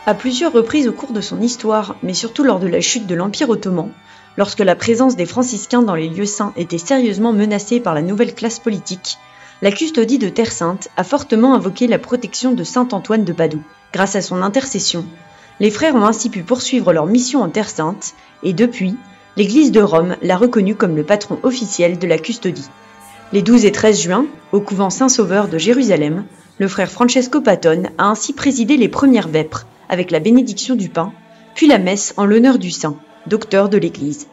À plusieurs reprises au cours de son histoire, mais surtout lors de la chute de l'Empire ottoman, lorsque la présence des franciscains dans les lieux saints était sérieusement menacée par la nouvelle classe politique, la custodie de Terre Sainte a fortement invoqué la protection de saint Antoine de Padoue. Grâce à son intercession, les frères ont ainsi pu poursuivre leur mission en Terre Sainte, et depuis, l'Église de Rome l'a reconnu comme le patron officiel de la custodie. Les 12 et 13 juin, au couvent Saint-Sauveur de Jérusalem, le frère Francesco Patton a ainsi présidé les premières vêpres, avec la bénédiction du pain, puis la messe en l'honneur du saint, docteur de l'Église.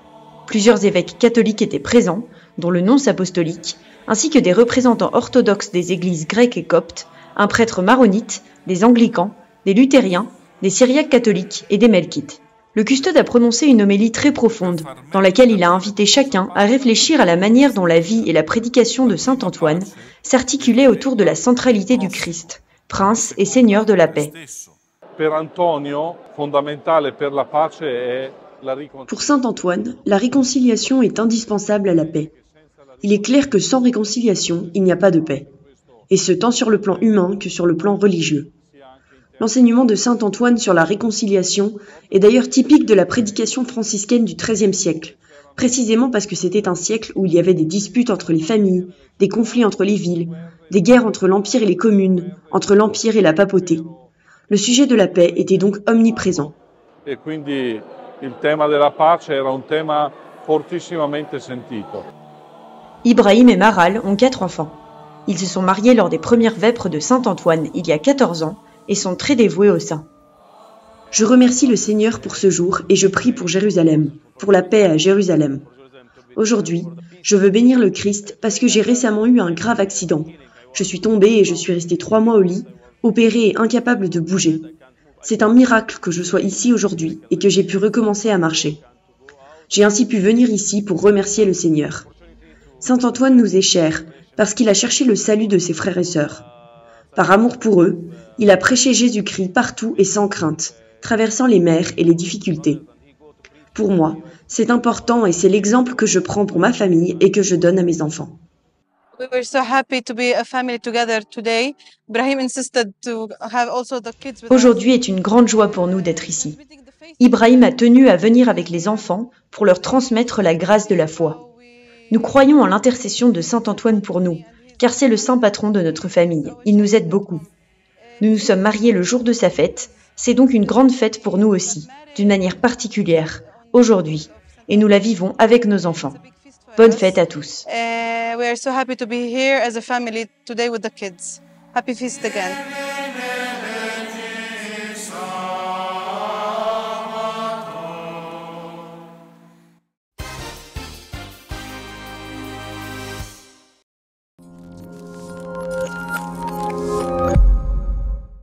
Plusieurs évêques catholiques étaient présents, dont le nonce apostolique, ainsi que des représentants orthodoxes des églises grecques et coptes, un prêtre maronite, des anglicans, des luthériens, des syriaques catholiques et des melkites. Le custode a prononcé une homélie très profonde, dans laquelle il a invité chacun à réfléchir à la manière dont la vie et la prédication de saint Antoine s'articulaient autour de la centralité du Christ, prince et seigneur de la paix. Pour saint Antoine, la réconciliation est indispensable à la paix. Il est clair que sans réconciliation, il n'y a pas de paix, et ce tant sur le plan humain que sur le plan religieux. L'enseignement de saint Antoine sur la réconciliation est d'ailleurs typique de la prédication franciscaine du XIIIe siècle, précisément parce que c'était un siècle où il y avait des disputes entre les familles, des conflits entre les villes, des guerres entre l'Empire et les communes, entre l'Empire et la papauté. Le sujet de la paix était donc omniprésent. E quindi il tema della pace era un tema fortissimamente sentito. Ibrahim et Maral ont 4 enfants. Ils se sont mariés lors des premières vêpres de saint Antoine il y a 14 ans et sont très dévoués au saint. Je remercie le Seigneur pour ce jour et je prie pour Jérusalem, pour la paix à Jérusalem. Aujourd'hui, je veux bénir le Christ parce que j'ai récemment eu un grave accident. Je suis tombée et je suis restée 3 mois au lit, opérée et incapable de bouger. C'est un miracle que je sois ici aujourd'hui et que j'ai pu recommencer à marcher. J'ai ainsi pu venir ici pour remercier le Seigneur. Saint Antoine nous est cher parce qu'il a cherché le salut de ses frères et sœurs. Par amour pour eux, il a prêché Jésus-Christ partout et sans crainte, traversant les mers et les difficultés. Pour moi, c'est important et c'est l'exemple que je prends pour ma famille et que je donne à mes enfants. We were so happy to be a family together today. Ibrahim insisted to have also the kids with us. Aujourd'hui est une grande joie pour nous d'être ici. Ibrahim a tenu à venir avec les enfants pour leur transmettre la grâce de la foi. Nous croyons en l'intercession de saint Antoine pour nous, car c'est le saint patron de notre famille. Il nous aide beaucoup. Nous nous sommes mariés le jour de sa fête. C'est donc une grande fête pour nous aussi, d'une manière particulière, aujourd'hui. Et nous la vivons avec nos enfants. Bonne fête à tous. We are so happy to be here as a family today with the kids. Happy feast again.